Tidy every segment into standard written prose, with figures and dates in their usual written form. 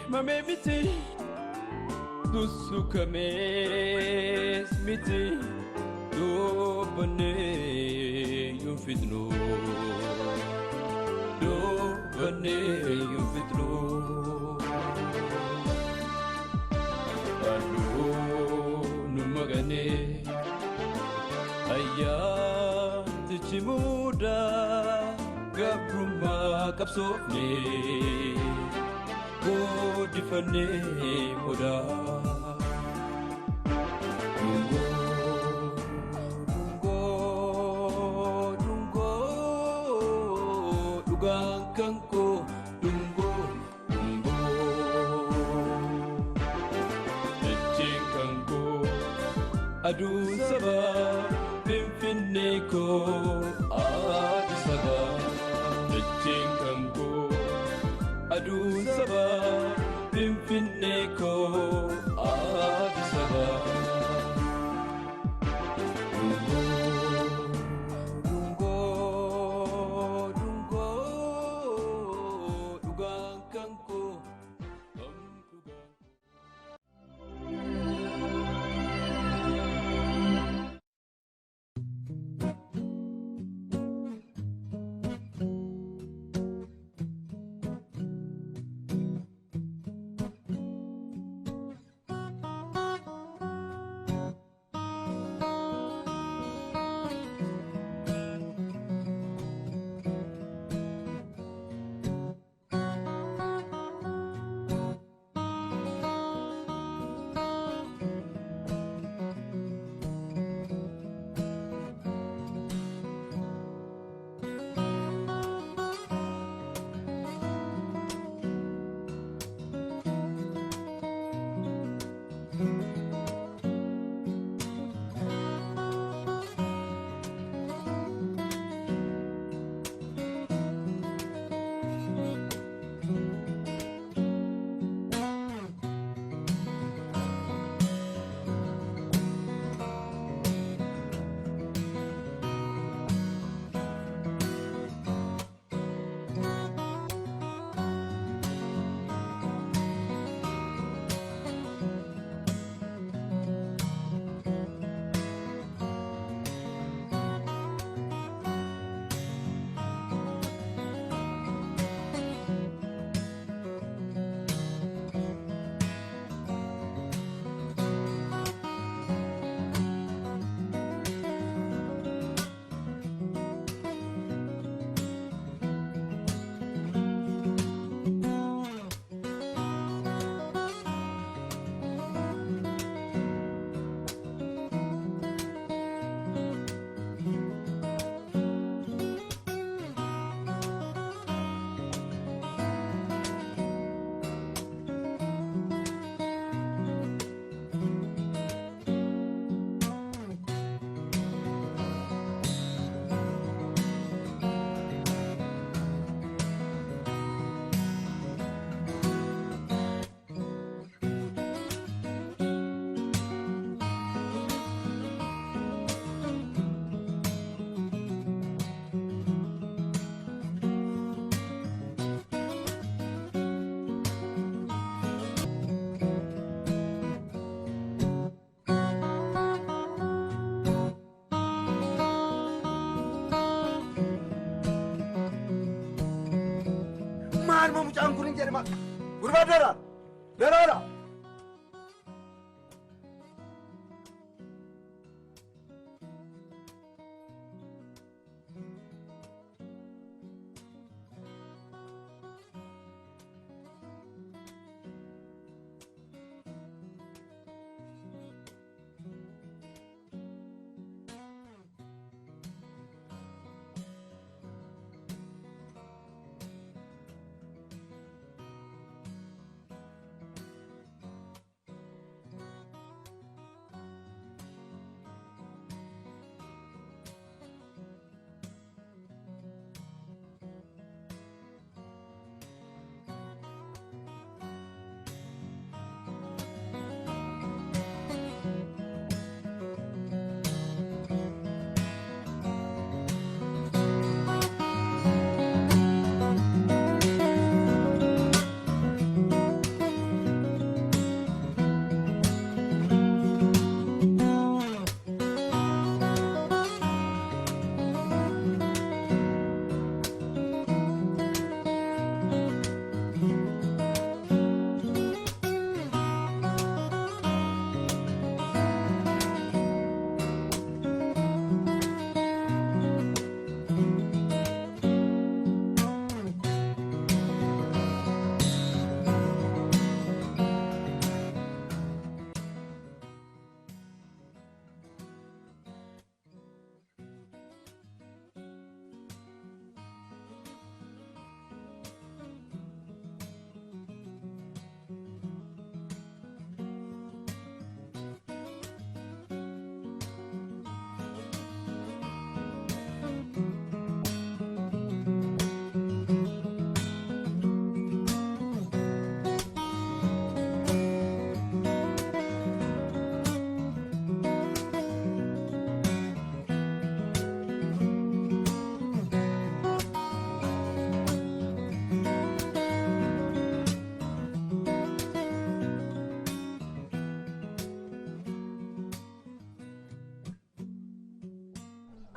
mame miti Dusukames miti Dobane yufitno Dobane yufitno Adu numagane Ayya tichimuda Gabruma kapsofne Godifane moda Dungoo Dugang kangko Dungoo Eching kangko Adun saba Pinfinne ko Adi saba Eching kangko Adun saba Pinfinne ko Adi saba Maal mucaan kun hin jedhama. Gurbaadara. Daraara.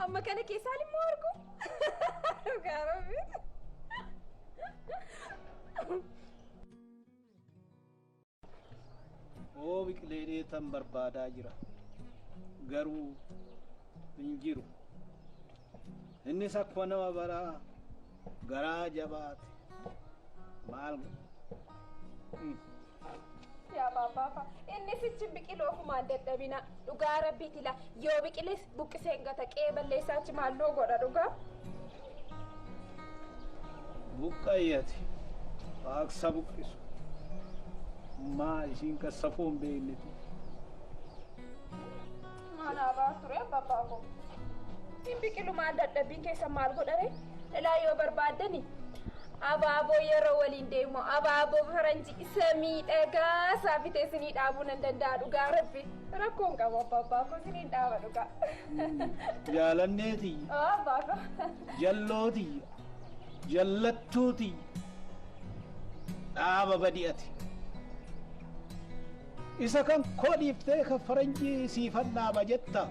amma kana keessaa limmoo argu gaarabi oo biqilee tan barbaadaa jira garuu hin jiru innis akkuma nama baraa garaa jabaate maal yaa baabaafa innis ichi biqiloo kumaan dadhabina dhugaa rabbiiti la yoo biqilis buqqiseen gata qeeballeessaachi maalloo godha dhugaa buqqayyati faaksa buqqisu maa isiin kassafuun beeyniti maanaa baa ture babbaako hin biqilumaan dadhabbiin keessa maal godhare ilaa yoo barbaaddani abaaboo yeroo waliin deemu abaaboo faranji isa miidhagaa saafitee isinii dhaabuu nan danda'a dhugaa rabbi rakkoon qaba babbaako isiniin dhaaba dhugaa jaalanneeti abbaako jallooti jallattuuti dhaaba badi'ati isa kan koodhiiftee kan faranjii siifan dhaaba jetta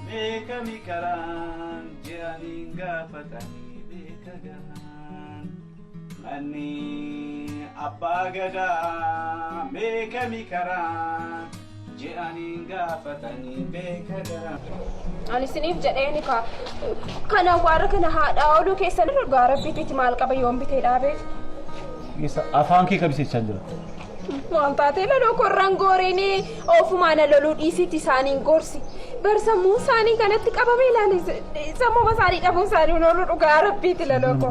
Bekami karan janinga fatani bekagaran Mani abagada bekami karan janinga fatani bekagaran ani sinif jedheeni ka kana wara kana haadha odu keessan dhugaa rabbiitti maal qaba yoom bitee dhaabe isa afaan kee kabise chandra wantaate lolo korrangoreeni ofumaan lolu dhiisiti isaaniin gorsi barsa muusaanii kanatti qabame ilaali sammoo basaanii dhabuun isaanii lolu dhugaa rabbiitti lolo ko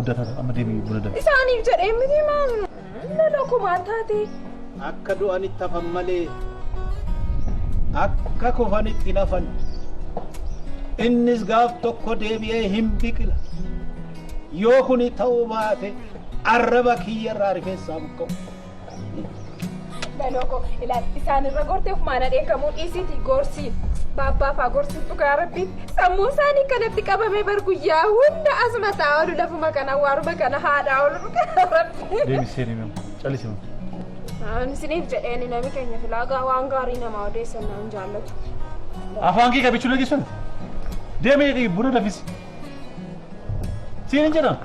isaaniif jedhee miti maal lolo ko wantaate akka du'anitti hafan malee akka kufanitti nafan innis gaaf tokko deebi'ee hin biqila yoo kuni ta'uu baate arraba kiyyarraa rifeensaa buqqa'u Daloko ilaal isaan irra gortee ofumaan dheekamuu dhiisiti gorsiin baabbaafaa gorsiin dhugaa rabbiin sammuu isaanii kanatti qabamee bar guyyaa hunda asmataa oolu lafuma kana waaruma kana haadhaa oolu dhugaa rabbiin deebisee nima callisima isiniif jedheeni nami keenya filaagaa waan gaarii namaa odeessan naan jaallatu afaan kee qabichuu dhageessan deemee buna dafisi siin hin jedhan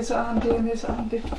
Saan deeme.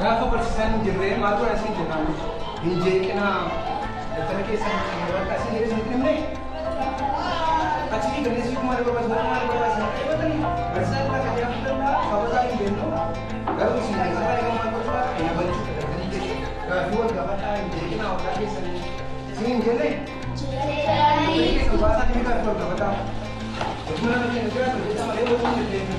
Gaafa barsiisaan jirree maatuu asiin jedhaan hin jeeqinaa daftara keessaa hin bakka asiin jedhee sin himne achi galleessii kuma maal barbaachisan qabatanii barsiisaan irraa kan jedhamu danda'a sabataa hin beeknu garuu isin keessaa eegamu maal gochuudha ina balchuu daftanii jedhe gaafii wal gaafadhaa hin jeeqinaa waggaa keessanii isin hin jenne daftanii keessa baasaa dhimmi gaafii wal gaafadhaa hojii nama keenya jiraatu hojjetaa malee waliin jedhee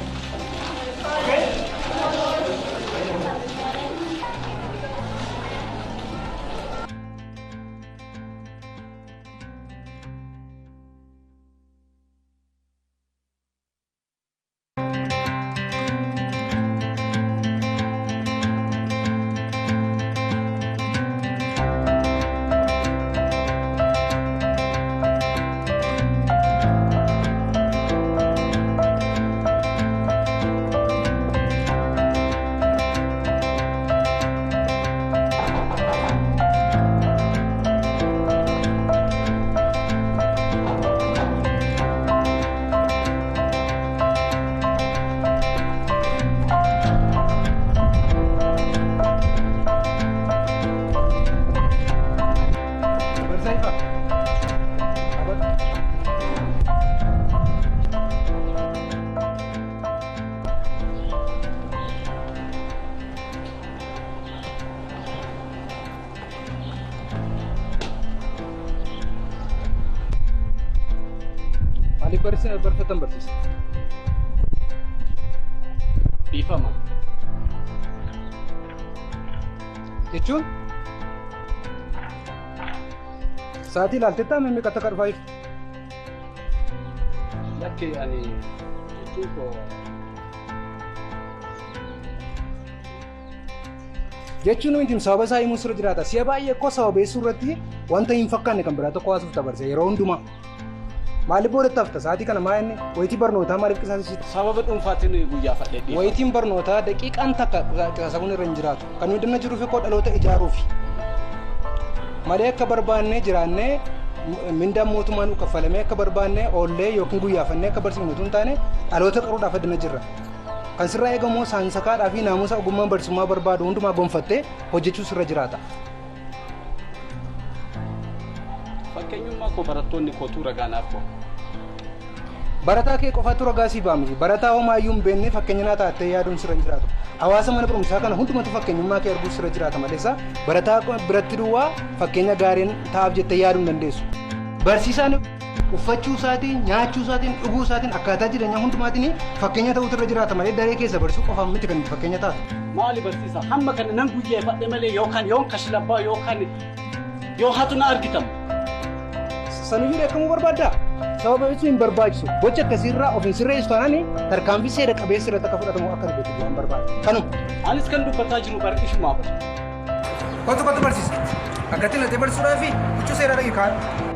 barfatan barsiisa. Dhiifama. Jechuun sa'aatii ilaaltettaa meeqa akka dhufaaif? Lakkee ani jechuun koo jechuun nuti sababa isaa himuu sirra jiraata. Si'a baay'ee koo sababeessuu irratti wanta hin fakkaanne kan biraa tokko haasuuf dabarse yeroo hundumaa. Maaliif boodatti hafta sa'aatii kana maa inni wayitii barnootaa maaliif qisaasisiita? Sababa dhuunfaatiin guyyaa fadheedhi. Wayitiin barnootaa daqiiqaan takka qisaasamuun irra hin jiraatu. Kan nuyi danna jiruuf koo dhaloota ijaaruufi. Malee akka barbaannee jiraannee mindaan mootummaan nu kaffalamee akka barbaannee oollee yookiin guyyaafannee akka barsiifnu utuu hin taane dhaloota qaruudhaaf addana jirra. Kan sirraa eegamu saansakaadhaa fi naamusa ogummaan barsiisummaa barbaadu hundumaa gonfattee hojjechuu sirra jiraata. Fakkeenyummaa koo barattoonni kootu ragaanaaf koo. Barataa kee qofaatu ragaa sii baamti. Barataa homaayyuu hin beekne fakkeenyaa taatee yaaduun sirra hin jiraatu. Hawaasa mana barumsaa kana hundumatu fakkeenyummaa kee arguu sirra jiraata maleessa barataa biratti duwwaa fakkeenya gaariin ta'aaf jettee yaaduu hin dandeessu. Barsiisaan uffachuu isaatiin, nyaachuu isaatiin, dhuguu isaatiin akkaataa jireenya hundumaatiin fakkeenya ta'uutu irra jiraata malee daree keessa barsiisuu qofaaf miti kan fakkeenya taatu. Maali barsiisa? Hamma kana nan guyyeeffadhe malee yookaan yoon kashlabbaa yookaan yoo hatu na argitamu. Sanuyyuu beekamuu barbaaddaa? Sababa jechuun hin barbaachisu. Gocha akkasiirraa ofiin sirreessu taanaan tarkaanfii seera qabeessa irratti akka fudhatamu akka argatu waan barbaadu. Kanuma. Anis kan dubbataa jiru barsiisumaa bara. Kottu barsiisa. Akkatti natti barsiisuudhaa fi huccuu seeraa dhaqi kaa'u.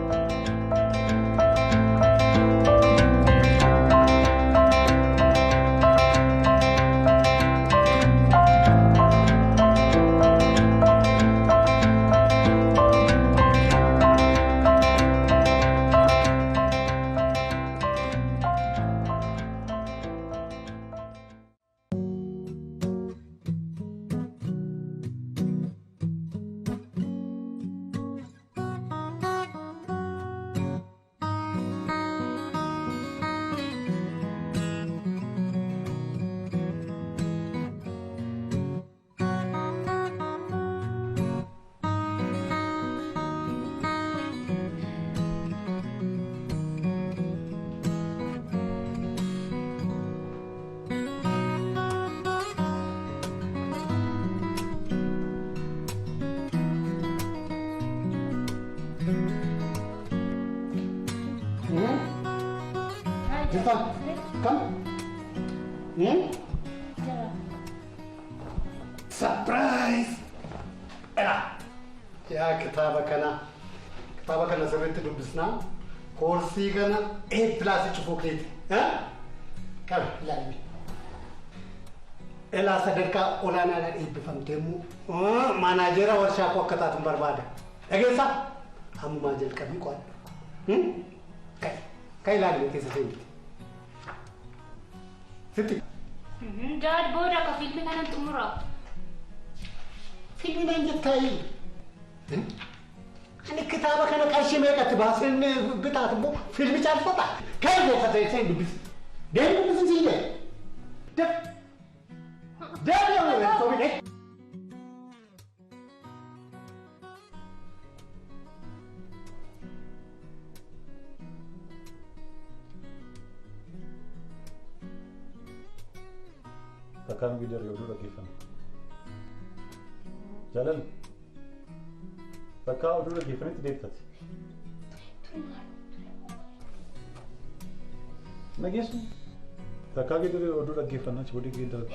Come. Surprise! Ya kitaaba kana sirriitti dubbisnaa koorsii kana A+ cufuu keeti. Qabe ilaalme. Elaa sadarkaa olaanaadhaan eebbifamtee immoo maanaajera warshaa koo akka taatu barbaada. Dhageessaa? Ammumaa jalqabii qo'adhu. Kan ilaalme keessa seenti. Sitti. Dad booda akka filmi kanan xumuraa. Filmi naan jettaayi. Ani kitaaba kana qarshii meeqatti baaseen bitaatu immoo filmi caalfata. Kan goofata isheen dubbisi. Deemi dubbisi siidee. Deemi yoo sobine. Takkaan bidar yoo dura geeffame. Jaalal. Takkaa oduu geeffamatti deebitati. Nageessu. Takkaa bidar oduu geeffannaa chibodii geedara.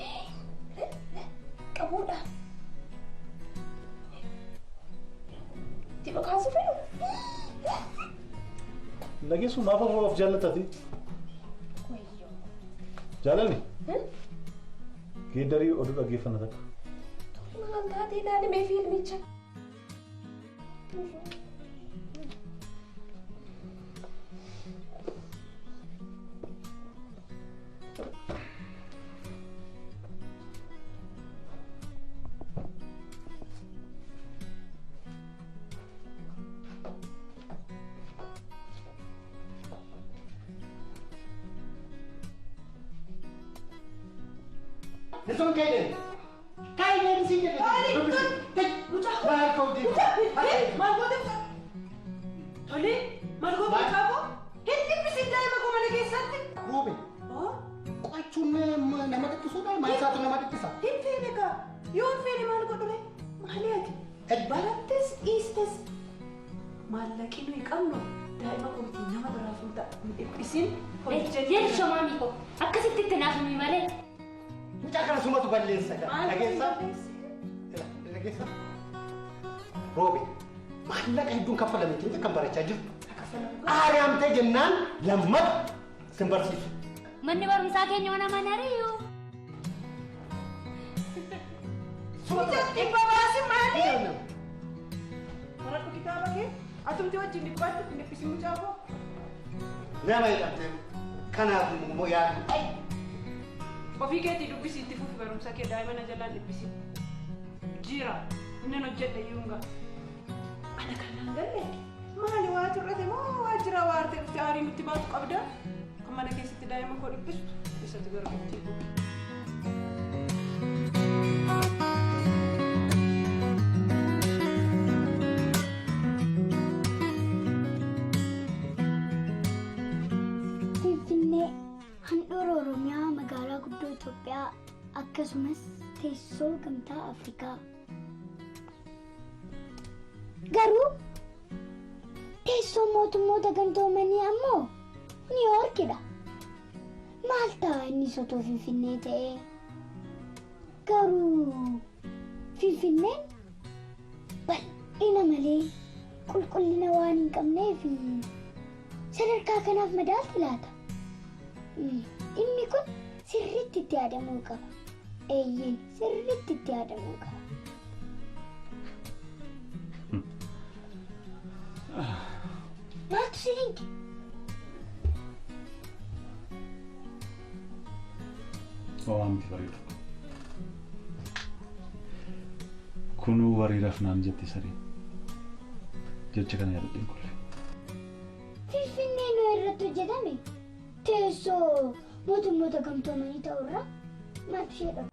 Qabuudha. Tiba kaasu fedhu. Nageessu maaf of jaallatati? Jaalalli. Geeddarii oduu geeffanna takka. Maal taatee ilaalimee fiilmicha. It's okay then. Kain sini. Baik kau di. Tole, malu apa? Hindi presiden ako malagay Ruben. Oh? Kau cuma nama itu sudah, mana satu nama itu sah. Hindi ka. Yung fini malu ko dole. Mahaliat. Barates istes. Malaki no ikamno. Dahil makulit nama berafunta. Isin. Yan siya mami ko. At kasi titinafin mo mali. Macam mana semua tu balik saja. Lagi sah. Ruben. Mana kau hidung kapal ini? Kita kan baca je. Ayam teh jenang lembat sembersih. Manni barumsaa keenya mana mana riyu. Ibabasi mali. Marat ko kita lagi. Atum tiwa jindi kuat ni pisimu jabo. Nama itu kana moya. Bafike ti dubisi ti fufu barumsaa ke dai mana jalan di pisi. Jira. Ini no jette yunga. Ana kana galle. Mali waajjir rate moo waajjira waarte taarii nutti baatu qabda. Kan mana keessatti daa'ima koo dhibbisu isatti gargaarutti. Finfinnee handhuura Oromiyaa magaalaa guddoo Itoophiyaa akkasumas teessoo gamtaa Afrikaa. Garuu teessoo mootummoota gamtoomanii ammoo Niiwoorkidha. Maal ta'a inni sotoo Finfinnee ta'ee? Garuu Finfinneen bal'ina malee qulqullina waan hin qabneef sadarkaa kanaaf madaalti laata? Inni kun sirriitti itti yaadamuu qaba. Eeyyee sirriitti itti yaadamuu qaba. Maaltu si dinqe? Waan miti bareedu. Kunuu wariiraaf naan jette sarii. Jecha kana yaadadheen kulle. Finfinnee nu irratti hojjetame teessoo mootummoota gamtoomanii ta'urraa maaltu ishee dhabu?